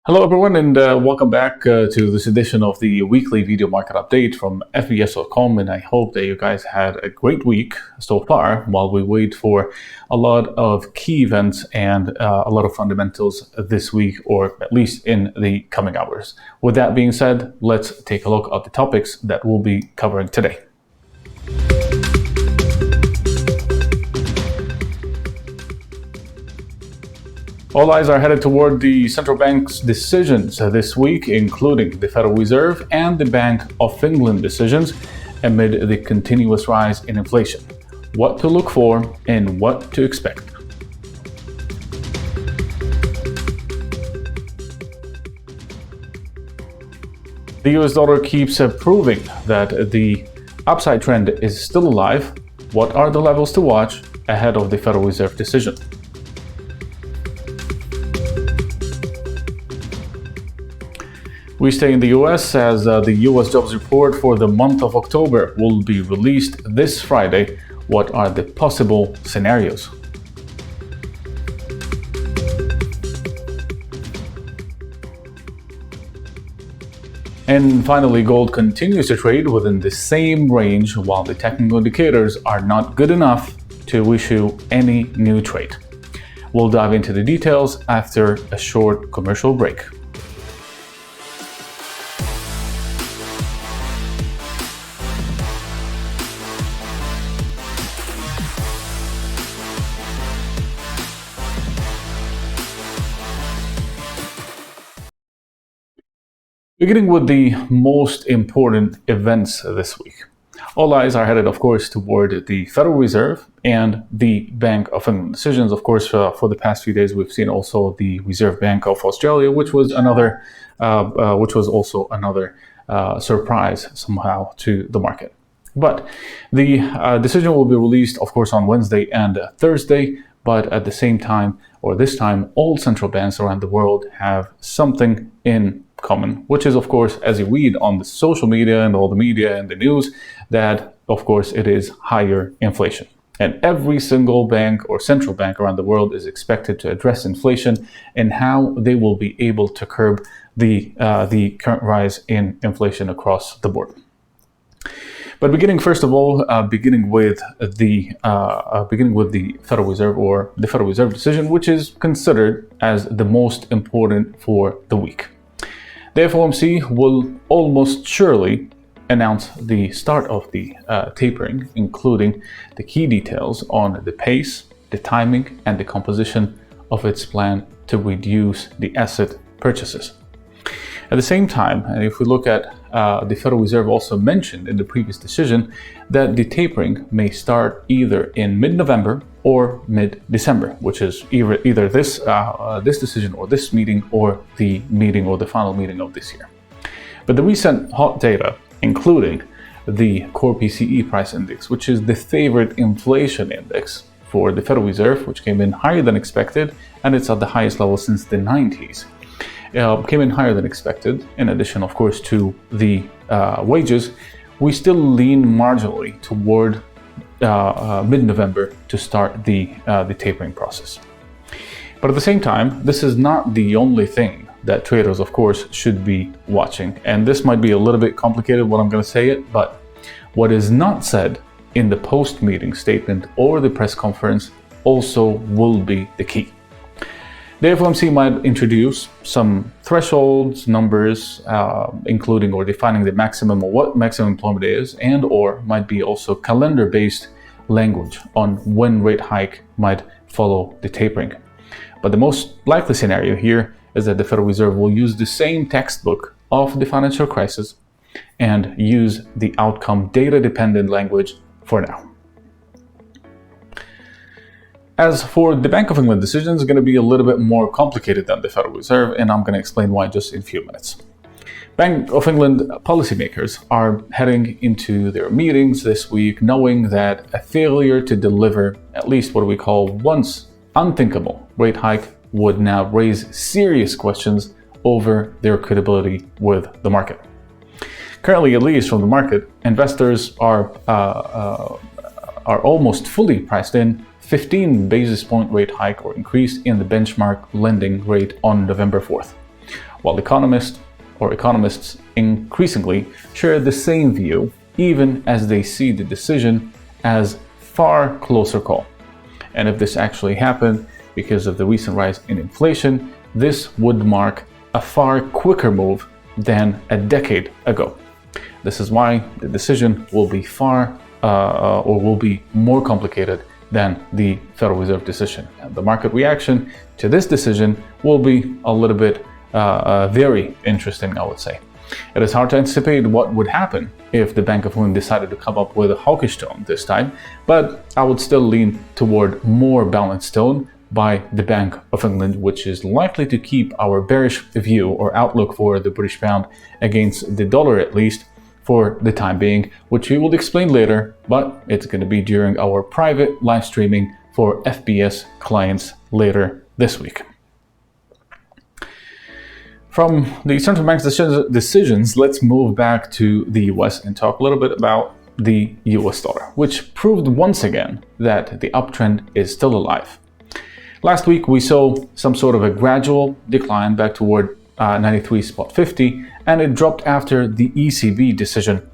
Hello everyone, and welcome back to this edition of the weekly video market update from FBS.com, and I hope that you guys had a great week so far while we wait for a lot of key events and a lot of fundamentals this week, or at least in the coming hours. With that being said, let's take a look at the topics that we'll be covering today. All eyes are headed toward the central bank's decisions this week, including the Federal Reserve and the Bank of England decisions, amid the continuous rise in inflation. What to look for and what to expect. The US dollar keeps proving that the upside trend is still alive. What are the levels to watch ahead of the Federal Reserve decision? We stay in the US as the US jobs report for the month of October will be released this Friday. What are the possible scenarios? And finally, gold continues to trade within the same range while the technical indicators are not good enough to issue any new trade. We'll dive into the details after a short commercial break. Beginning with the most important events this week. All eyes are headed, of course, toward the Federal Reserve and the Bank of England decisions. Of course, for the past few days, we've seen also the Reserve Bank of Australia, which was also another surprise somehow to the market. But the decision will be released, of course, on Wednesday and Thursday. But at the same time, or this time, all central banks around the world have something in common, which is, of course, as you read on the social media and all the media and the news, that, of course, it is higher inflation. And every single bank or central bank around the world is expected to address inflation and how they will be able to curb the current rise in inflation across the board. But beginning with the Federal Reserve, or the Federal Reserve decision, which is considered as the most important for the week. The FOMC will almost surely announce the start of the tapering, including the key details on the pace, the timing, and the composition of its plan to reduce the asset purchases. At the same time, and if we look at the Federal Reserve also mentioned in the previous decision that the tapering may start either in mid-November or mid-December, which is either this decision or this meeting or the meeting or the final meeting of this year. But the recent hot data, including the core PCE price index, which is the favorite inflation index for the Federal Reserve, which came in higher than expected, and it's at the highest level since the 90s. Came in higher than expected. In addition, of course, to the wages, we still lean marginally toward mid-November to start the tapering process. But at the same time, this is not the only thing that traders, of course, should be watching. And this might be a little bit complicated when I'm going to say it, but what is not said in the post-meeting statement or the press conference also will be the key. The FOMC might introduce some thresholds, numbers, including or defining the maximum or what maximum employment is, and or might be also calendar-based language on when rate hike might follow the tapering. But the most likely scenario here is that the Federal Reserve will use the same textbook of the financial crisis and use the outcome data-dependent language for now. As for the Bank of England decision, it's going to be a little bit more complicated than the Federal Reserve, and I'm going to explain why just in a few minutes. Bank of England policymakers are heading into their meetings this week knowing that a failure to deliver at least what we call once unthinkable rate hike would now raise serious questions over their credibility with the market. Currently, at least from the market, investors are almost fully priced in 15 basis point rate hike or increase in the benchmark lending rate on November 4th. while economists increasingly share the same view, even as they see the decision as far closer call. And if this actually happened because of the recent rise in inflation, this would mark a far quicker move than a decade ago. This is why the decision will be will be more complicated than the Federal Reserve decision. And the market reaction to this decision will be a little bit very interesting, I would say. It is hard to anticipate what would happen if the Bank of England decided to come up with a hawkish tone this time, but I would still lean toward more balanced tone by the Bank of England, which is likely to keep our bearish view or outlook for the British pound against the dollar, at least for the time being, which we will explain later, but it's going to be during our private live streaming for FBS clients later this week. From the central bank's decisions, let's move back to the US and talk a little bit about the US dollar, which proved once again that the uptrend is still alive. Last week, we saw some sort of a gradual decline back toward 93.50, and it dropped after the ECB decision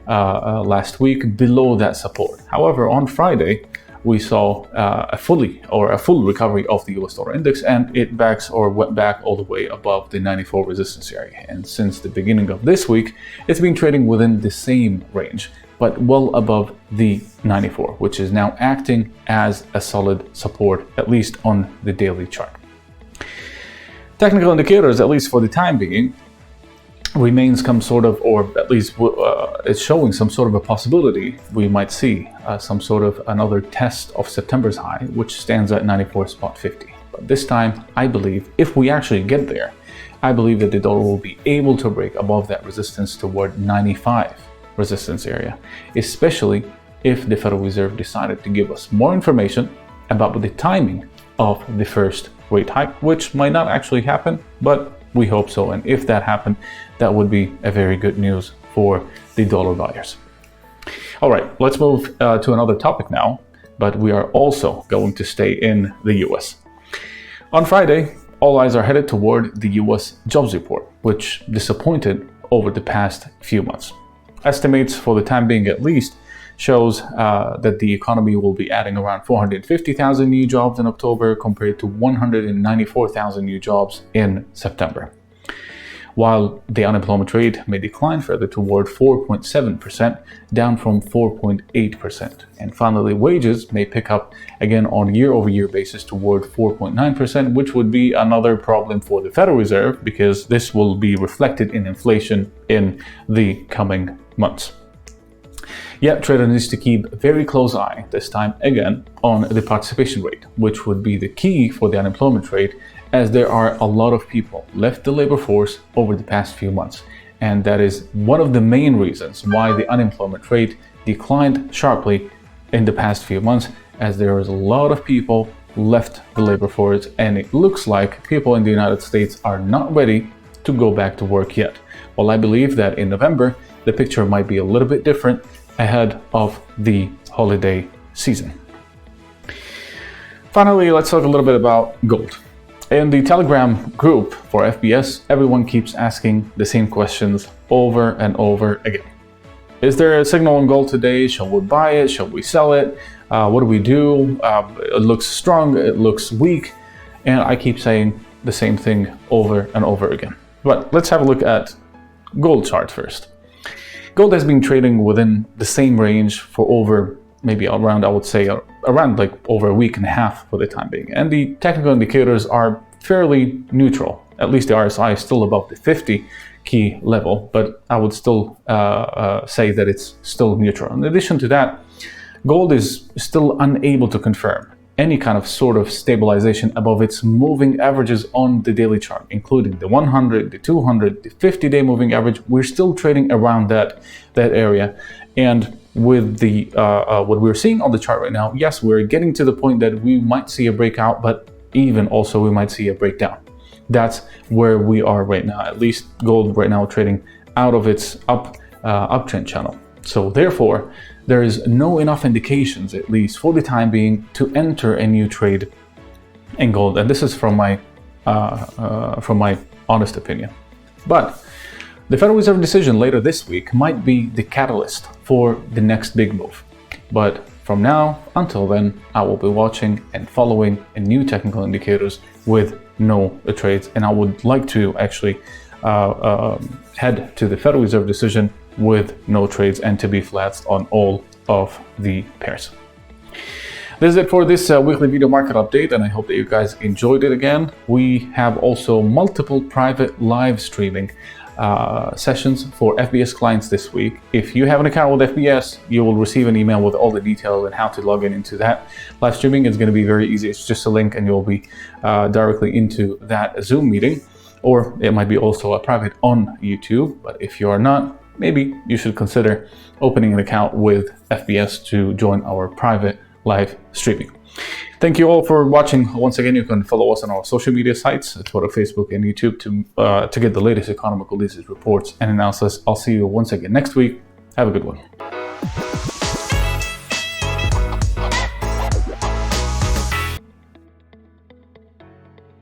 last week below that support. However, on Friday, we saw a full recovery of the US dollar index, and it went back all the way above the 94 resistance area. And since the beginning of this week, it's been trading within the same range, but well above the 94, which is now acting as a solid support, at least on the daily chart. Technical indicators, at least for the time being, remains some sort of, or at least it's showing some sort of a possibility we might see some sort of another test of September's high, which stands at 94.50. But this time, I believe, if we actually get there, I believe that the dollar will be able to break above that resistance toward 95 resistance area, especially if the Federal Reserve decided to give us more information about the timing of the first rate hike, which might not actually happen, but we hope so. And if that happened, that would be a very good news for the dollar buyers. All right, let's move to another topic now, but we are also going to stay in the US. On Friday, all eyes are headed toward the US jobs report, which disappointed over the past few months. Estimates, for the time being at least, shows that the economy will be adding around 450,000 new jobs in October compared to 194,000 new jobs in September. While the unemployment rate may decline further toward 4.7%, down from 4.8%. And finally, wages may pick up again on year-over-year basis toward 4.9%, which would be another problem for the Federal Reserve because this will be reflected in inflation in the coming months. Yet, trader needs to keep a very close eye, this time again, on the participation rate, which would be the key for the unemployment rate, as there are a lot of people left the labor force over the past few months. And that is one of the main reasons why the unemployment rate declined sharply in the past few months, as there is a lot of people left the labor force, and it looks like people in the United States are not ready to go back to work yet. Well, I believe that in November, the picture might be a little bit different ahead of the holiday season. Finally, let's talk a little bit about gold. In the Telegram group for FBS, everyone keeps asking the same questions over and over again. Is there a signal on gold today? Shall we buy it? Shall we sell it? What do we do? It looks strong, it looks weak. And I keep saying the same thing over and over again. But let's have a look at gold chart first. Gold has been trading within the same range for over over a week and a half for the time being. And the technical indicators are fairly neutral. At least the RSI is still above the 50 key level, but I would still say that it's still neutral. In addition to that, gold is still unable to confirm any kind of sort of stabilization above its moving averages on the daily chart, including the 100, the 200, the 50-day moving average. We're still trading around that area. And with the what we're seeing on the chart right now, yes, we're getting to the point that we might see a breakout, but even also we might see a breakdown. That's where we are right now. At least gold right now trading out of its uptrend channel. So therefore, there is no enough indications, at least for the time being, to enter a new trade in gold. And this is from my honest opinion. But the Federal Reserve decision later this week might be the catalyst for the next big move. But from now until then, I will be watching and following new technical indicators with no trades. And I would like to actually head to the Federal Reserve decision with no trades and to be flats on all of the pairs. This is it for this weekly video market update, and I hope that you guys enjoyed it again. We have also multiple private live streaming sessions for FBS clients this week. If you have an account with FBS, you will receive an email with all the details and how to log into that live streaming. It's going to be very easy. It's just a link and you'll be directly into that Zoom meeting, or it might be also a private on YouTube. But if you are not, maybe you should consider opening an account with FBS to join our private live streaming. Thank you all for watching. Once again, you can follow us on our social media sites, Twitter, Facebook, and YouTube to get the latest economical reports and analysis. I'll see you once again next week. Have a good one.